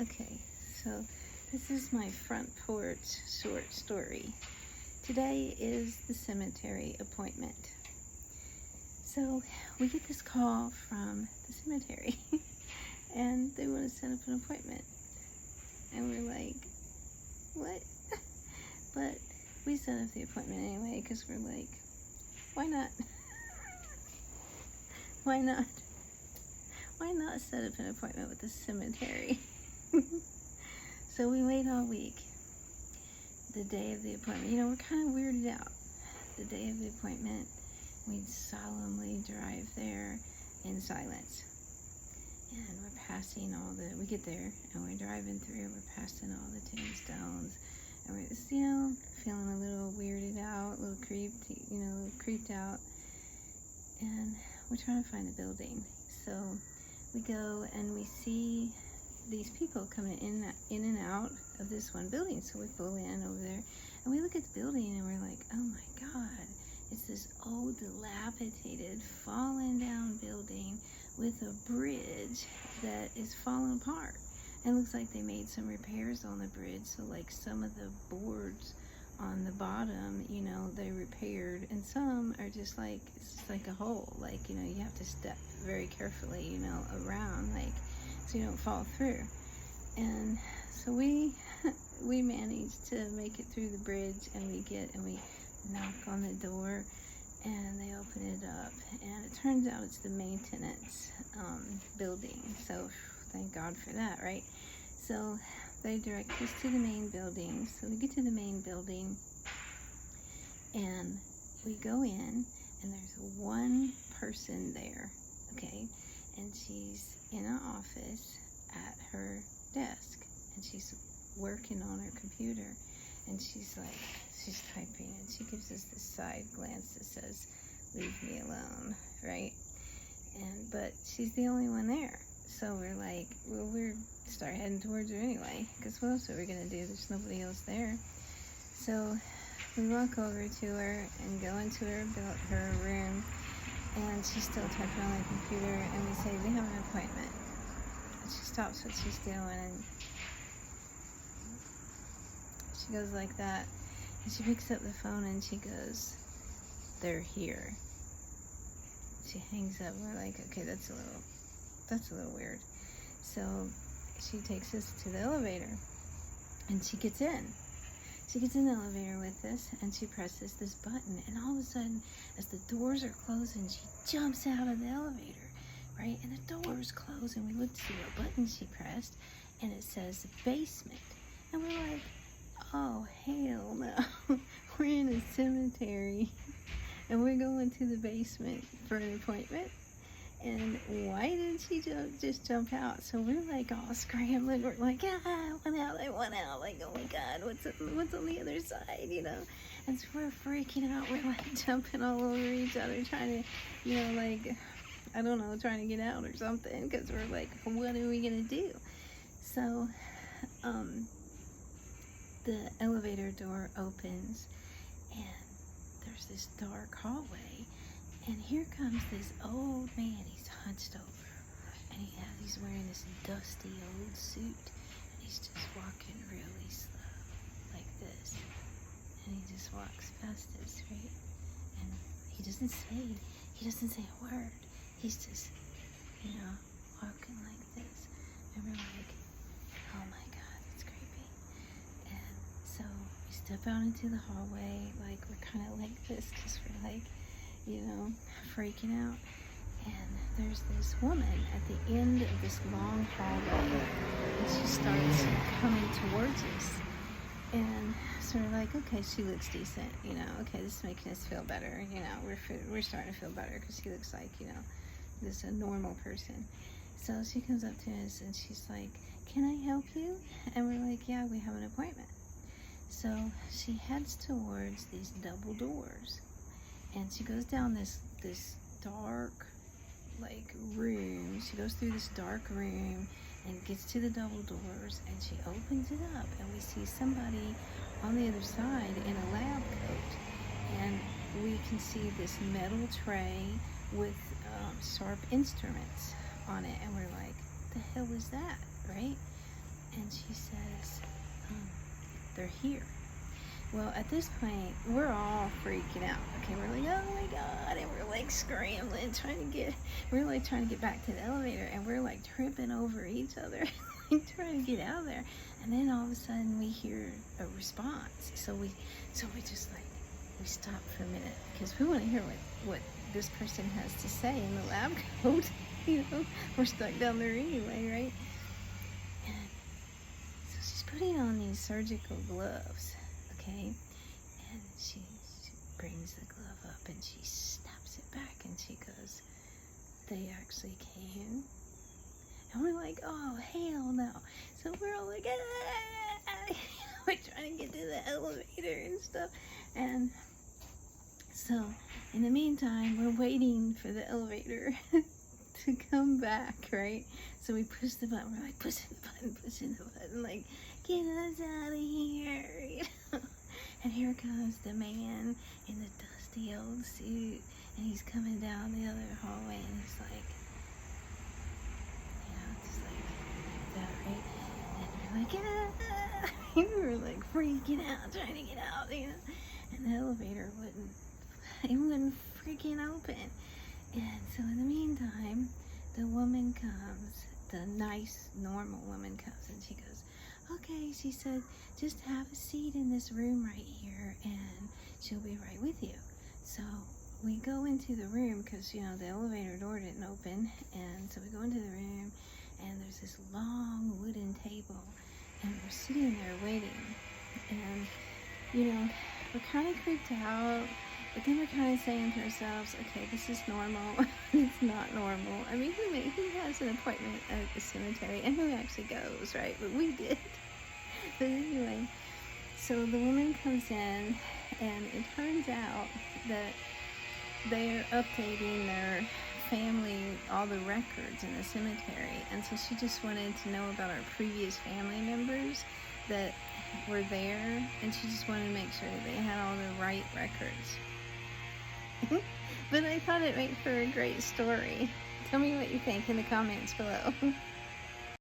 Okay, so this is my front porch short story. Today is the cemetery appointment. So we get this call from the cemetery and they want to set up an appointment. And we're like, what? But we set up the appointment anyway because we're like, why not? Why not? Why not set up an appointment with the cemetery? So we wait all week. The day of the appointment, we're kind of weirded out. The day of the appointment, we solemnly drive there in silence. And we're passing we get there and we're driving through, we're passing all the tombstones. And we're just, feeling a little weirded out, a little creeped out. And we're trying to find a building. So we go and we see these people coming in and out of this one building. So we pull in over there and we look at the building and we're like, oh my God, it's this old dilapidated fallen down building with a bridge that is falling apart. And it looks like they made some repairs on the bridge. So like some of the boards on the bottom, they repaired, and some are just like, it's just like a hole. Like, you have to step very carefully, around, like, so you don't fall through. And so we managed to make it through the bridge, and we knock on the door and they open it up, and it turns out it's the maintenance building. So thank God for that, right? So they direct us to the main building. So we get to the main building and we go in, and there's one person there, okay? And she's in an office at her desk, and she's working on her computer, and she's typing, and she gives us this side glance that says, leave me alone, right? But she's the only one there. So we're like, well, we're start heading towards her anyway, because what else are we gonna do? There's nobody else there. So we walk over to her and go into her room, and she's still typing on the computer, and we say, we have an appointment. And she stops what she's doing, and she goes like that, and she picks up the phone and she goes, they're here. She hangs up, and we're like, okay, that's a little weird. So she takes us to the elevator, and she gets in. She gets in the elevator with us, and she presses this button, and all of a sudden, as the doors are closing, she jumps out of the elevator, right? And the doors close, and we look to see what button she pressed, and it says basement. And we're like, oh, hell no. We're in a cemetery, and we're going to the basement for an appointment. And why did she just jump out? So we're like all scrambling. We're like, one out. Like, oh my God, what's on the other side, And so we're freaking out. We're like jumping all over each other, trying to, trying to get out or something. Because we're like, what are we going to do? So, the elevator door opens, and there's this dark hallway. And here comes this old man. He's hunched over, and he's wearing this dusty old suit, and he's just walking really slow, like this. And he just walks past us, right? And he doesn't say a word. He's just, walking like this. And we're like, oh my God, it's creepy. And so we step out into the hallway, like we're kind of like this, because we're like, freaking out. And there's this woman at the end of this long hallway, and she starts coming towards us. And so we're like, okay, she looks decent, okay, this is making us feel better, we're starting to feel better because she looks like, this a normal person. So she comes up to us and she's like, can I help you? And we're like, yeah, we have an appointment. So she heads towards these double doors. And she goes down this dark, room. She goes through this dark room and gets to the double doors, and she opens it up, and we see somebody on the other side in a lab coat. And we can see this metal tray with sharp instruments on it, and we're like, the hell is that, right? and she says, they're here. Well, at this point, we're all freaking out. Okay, we're like, oh my God, and we're like scrambling, we're like trying to get back to the elevator, and we're like tripping over each other, like trying to get out of there. And then all of a sudden we hear a response. So we just like, we stop for a minute because we want to hear what this person has to say in the lab coat. You know, we're stuck down there anyway, right? And so she's putting on these surgical gloves. Okay, and she brings the glove up and she snaps it back and she goes, they actually came. And we're like, oh, hell no. So we're all like, ah! We're trying to get to the elevator and stuff. And so in the meantime, we're waiting for the elevator to come back, right? So we push the button. We're like, pushing the button, like, get us out of here, you know? And here comes the man in the dusty old suit, and he's coming down the other hallway, and he's like, you know, just like that, right? And we're like, ah! We were like freaking out, trying to get out, you know? And the elevator wouldn't freaking open. And so in the meantime, the woman comes, the nice, normal woman comes, and she goes, okay, she said, just have a seat in this room right here, and she'll be right with you. So we go into the room, because, you know, the elevator door didn't open, and so we go into the room, and there's this long wooden table, and we're sitting there waiting, and, you know, we're kind of creeped out, but then we're kind of saying to ourselves, okay, this is normal. It's not normal. I mean, who has an appointment at the cemetery, and who actually goes, right? But we did. But anyway, so the woman comes in, and it turns out that they're updating their family, all the records in the cemetery, and so she just wanted to know about our previous family members that were there, and she just wanted to make sure that they had all the right records. But I thought it made for a great story. Tell me what you think in the comments below.